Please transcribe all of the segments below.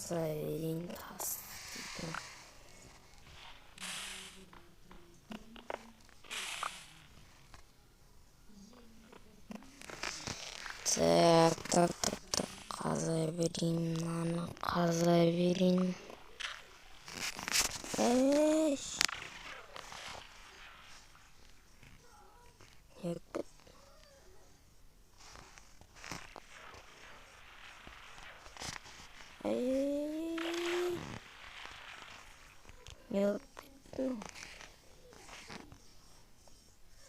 қаза берейін тас дейтін. Так, қаза берейін, мынаны қаза берейін. Эй! Еппет. Эй! Еппет.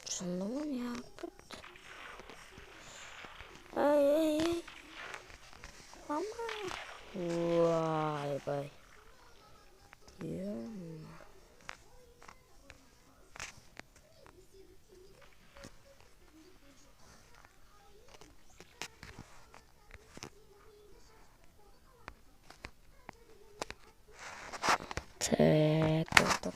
Шындымын, еппет. Эй! Мама! Вай-бай. Так.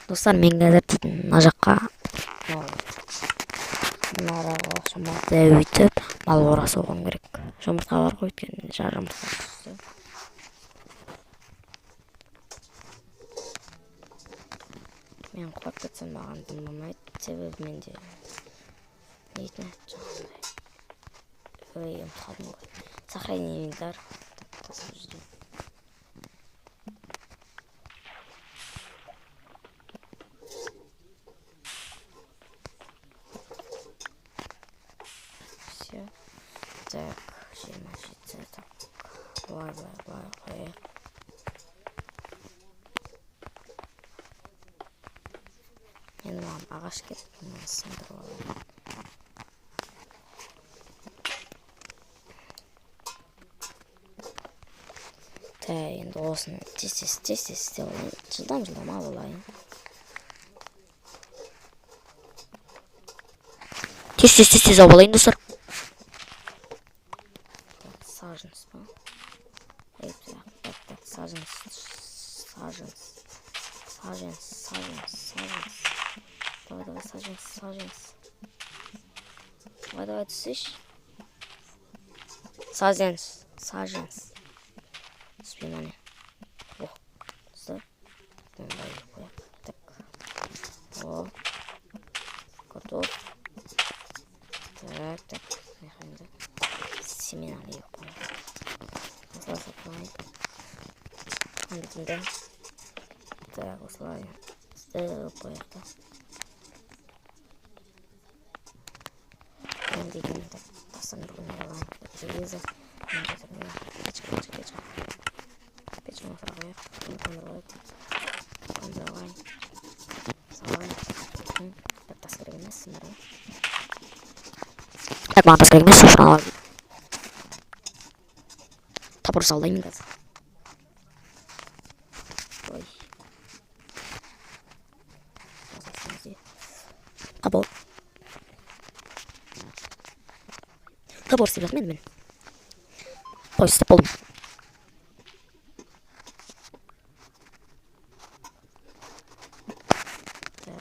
Достар, мен қазір дейтін мына жаққа мынадағы жұмыртқа өйтіп мал қора соғуым керек. Жұмыртқа бар ғой, өйткені жар жұмыртқа түсті. Мен құлап кетсем маған дым болмайды, себебі менде нетін жаңағындай ұмытқалдым ғой. Сохраненийлер тасып жүрейін. Так, 27, так. Вай. Енді маған ағаш кетіп, мен сындырып алайын. Енді осыны тез істеп алайын. Жылдам алып алайын. Тез алып алайын, достар. Саженс па? Так, саженс. Давай, саженс. Давай, түсеш. Саженс. Внимание. О, стой. Давай, так. О, готов. Так. Семена лейк. Осылай. Андетінде. Так, осылай. Істеп қояқты. Андетінде тастан бүгін алайын. Железо. Печь мы сразу конзервуем. Так, таскаем мясо, смотри. Так, мама, таскаем мясо, шмала. Топор салдайм қазір. Ой. Табор істеп жатырмын мен. Ой, істеп болдым.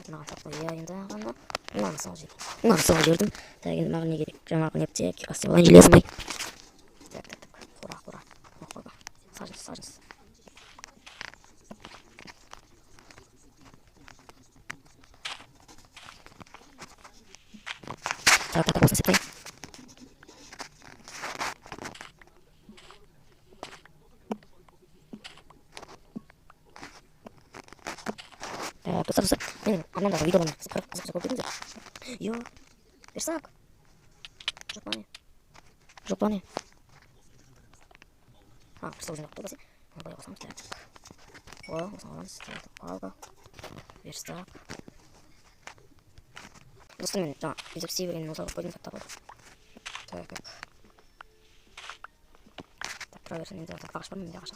Мынаған салып қояйын да ғана. Мынаны салып жібердім. Так, енді маған не керек? Жаңағы непте киркас істеп алайын, железный. Так. Қора. Қойға. Саженс. Так, осыны істеп қояйын. Достар, мен анамдағы видеоны қызық көрдіңіздер. Йо, персак. Жоқ па не? Персак өзің жақтыр бәсе. Бұлай қосамыз, так. Осыны аламыз, палка. берістік. Достым мен жаңа визок сейверін ұзақ қойдым сақтап отыр. Так. Так, проверсін енді ағаш бар ма? Менде ағаш.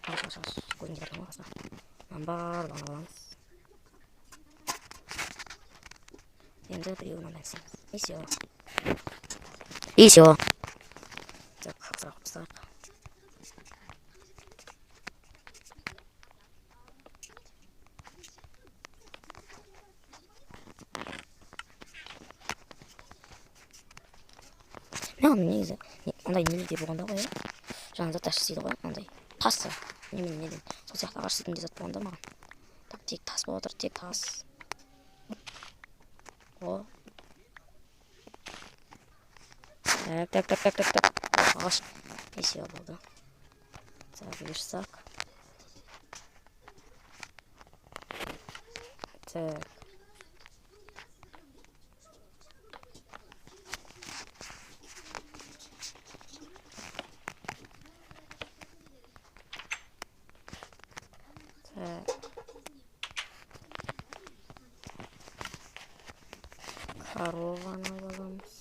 Ағаш. Көзім келіп жатыр ма? Мынаны барлығын аламыз. Енді біреуін бәксеміз. И всё. Так, сразу поставь. Маған негізі андай нелерде болғанда ғой, жаңа зат істейді ғой, андай тасы немен неден сол сияқты ағаш істейтін зат болғанда маған. Так, тек тас болып отыр, тек тас. О. Так. Ағаш. И всё болды. Так, берсақ. Так. Корованы аламыз.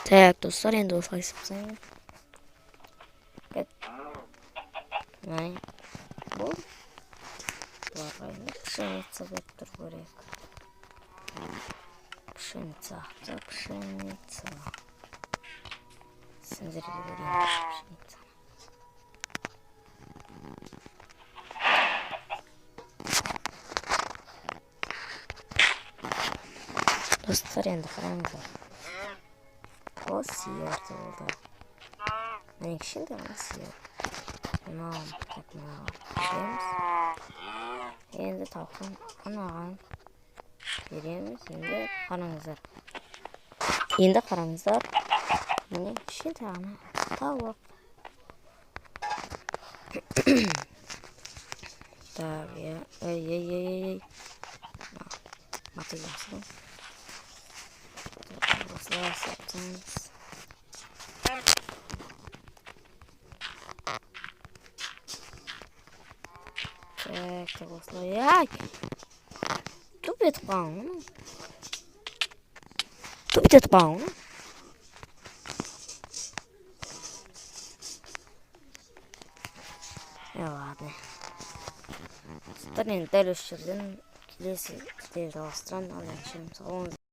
Так, достар, енді осылай сыпсайын. Май. Бұл. Бұларға енді пшеница болып тұр көрек. Пшеница. Сендерді көрейін пшеница. Достар, енді қараңыздар. О, сиярды болды. Мен кішкентай ғана сиыр. Мынау береміз. Енді тауықтан анаған береміз. Енді қараңыздар. Міне кішкентай ғана тауық. Так, ей. Маты жақсы. Осылай саптымыз. Так, осылай. Ай! Туп етіп қалың. Ладно. Старин дәл осы жерден келесі жалғастырамын. Ал